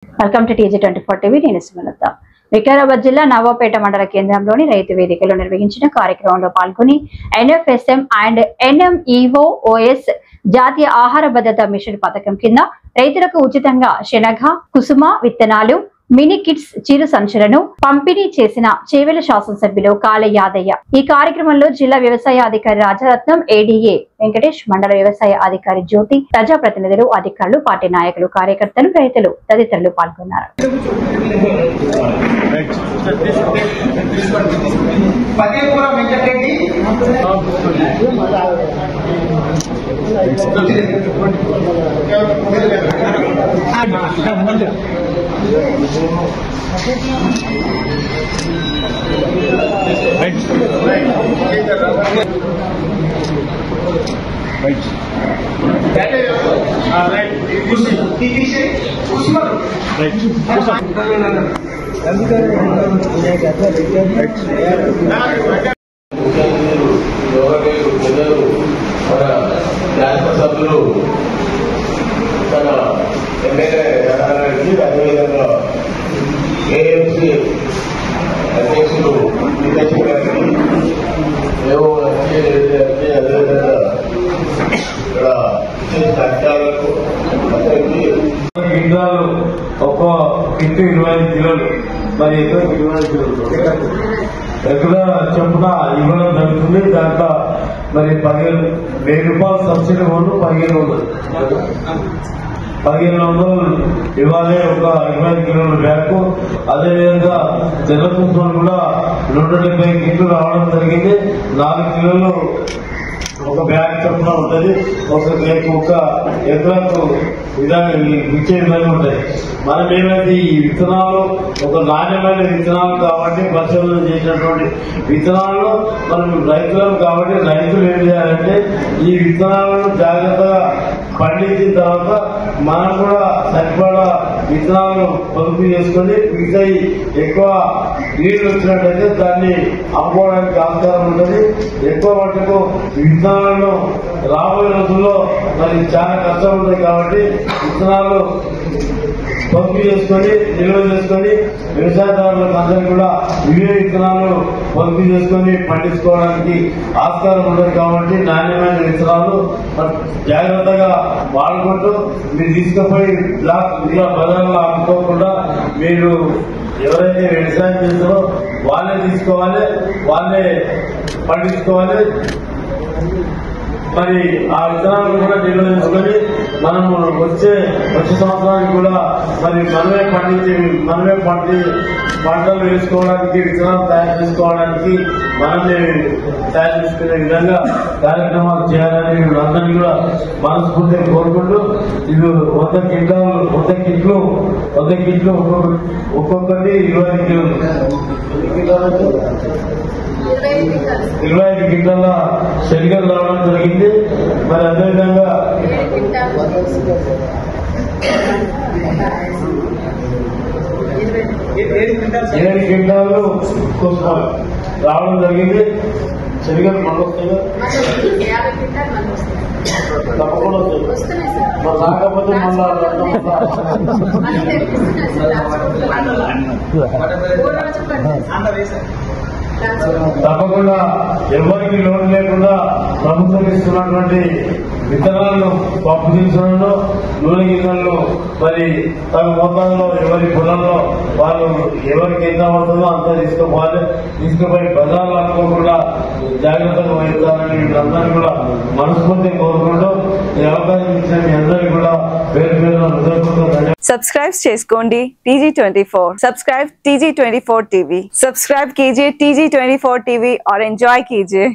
Welcome to TG24 TV. నేను సుమలత. వికారాబాద్ జిల్లా నవాపేట మండల కేంద్రంలోని రైతు వేదికలో నిర్వహించిన కార్యక్రమంలో పాల్గొని NFSM అండ్ NMEOOS జాతీయ ఆహార భద్రత మిషన్ పథకం కింద రైతులకు ఉచితంగా శనగ, కుసుమ విత్తనాలు, మినీ కిట్స్ చిరు సంచులను పంపిణీ చేసిన చేవెల శాసనసభ్యులు కాళ యాదయ్య. ఈ కార్యక్రమంలో జిల్లా వ్యవసాయ అధికారి రాజరత్నం, ADA వెంకటేష్, మండల వ్యవసాయ అధికారి జ్యోతి, ప్రజాప్రతినిధులు, అధికారులు, పార్టీ నాయకులు, కార్యకర్తలు, రైతులు తదితరులు పాల్గొన్నారు. సభ్యులు తన ఎమ్మెల్యే గారికి, అదేవిధంగా AMC అధ్యక్షులు గారికి, అదేవిధంగా ఇక్కడ చేసిన అధికారులకు అందరికీ ఒక్క కిట్ 25 కిలోలు, మరి 25 కిలోలు ఎక్కడ చొప్పున ఇవ్వడం జరుగుతుంది. దాంట్లో మరి 10,000 రూపాయలు సబ్సిడీ వాళ్ళు 1500 ఇవ్వాలి. ఒక 25 కిలోల బ్యాగ్. అదేవిధంగా తెల్లకుంటులు కూడా 170 కిట్లు రావడం జరిగింది. 4 కిలోలు ఒక బ్యాగ్ చొప్పున ఉంటుంది. ఒక ఎకరాకు విధానం ఇచ్చే విధంగా ఉంటాయి. మనం ఏమైతే ఈ విత్తనాలు ఒక నాణ్యమైన విత్తనాలు కాబట్టి పరిశోధన చేసినటువంటి విత్తనాలు మనం రైతులం కాబట్టి రైతులు ఏం చేయాలంటే ఈ విత్తనాలను జాగ్రత్తగా పండించిన తర్వాత మనం కూడా సరిపడా విత్తనాలను పొదుపు చేసుకొని మిగతా ఎక్కువ నీళ్లు వచ్చినట్టయితే దాన్ని అమ్ముకోవడానికి ఆస్కారం ఉంటుంది. ఎక్కువ మటుకు విత్తనాలను రాబోయే రోజుల్లో మరి చాలా కష్టం ఉంటుంది కాబట్టి విత్తనాలు పొదుపు చేసుకొని నిల్వ చేసుకొని వ్యవసాయదారులకు అందరికీ కూడా ఇవే విత్తనాలు పొదుపు చేసుకొని పండించుకోవడానికి ఆస్కారం ఉంటుంది. కాబట్టి నాణ్యమైన విత్తనాలు జాగ్రత్తగా వాడుకుంటూ మీరు తీసుకుపోయి ఇలా బజార్లో అమ్ముకోకుండా మీరు ఎవరైతే వ్యవసాయం చేస్తారో వాళ్ళే తీసుకోవాలి, వాళ్ళే పండించుకోవాలి. మరి ఆ విత్తనాలను కూడా నిల్వ చేసుకొని మనము వచ్చే సంవత్సరానికి కూడా మరి మనమే పంటలు వేసుకోవడానికి, విత్తనాలు తయారు చేసుకోవడానికి మనమే తయారు చేసుకునే విధంగా కార్యక్రమాలు చేయాలని అందరినీ కూడా మనస్ఫూర్తిగా కోరుకుంటూ ఇది 100 కిట్లు ఒక్కొక్కటి 25 కిలోలు 25 కిట్ల శనగలు రావడం జరిగింది. మరి అదేవిధంగా 7 క్వింటాలు కోసుకోవాలి రావడం జరిగింది. శనగలు మళ్ళీ తప్పకుండా వస్తాయి. రాకపోతే తప్పకుండా ఎవరికి లోన్ లేకుండా ప్రభుత్వం ఇస్తున్నటువంటి విత్తనాలను, పప్పు దినుసులను, నూనె గిన్నెలను మరి తమ మోతాదులో ఎవరి పొలంలో వాళ్ళు ఎవరికి ఎంత పడుతుందో అంత తీసుకుపోయి బజార్లు అనుకోకుండా జాగ్రత్తగా వహిస్తారని వీళ్ళందరినీ కూడా మనస్ఫూర్తిగా కోరుకుంటూ ఈ అవకాశం ఇచ్చిన మీ అందరికీ కూడా పేరు హృదయపూర్వక సబ్స్క్రైబ్ చేసుకోండి TG24. Subscribe TG24 TV. Subscribe कीजिए TG24 TV और एंजॉय कीजिए.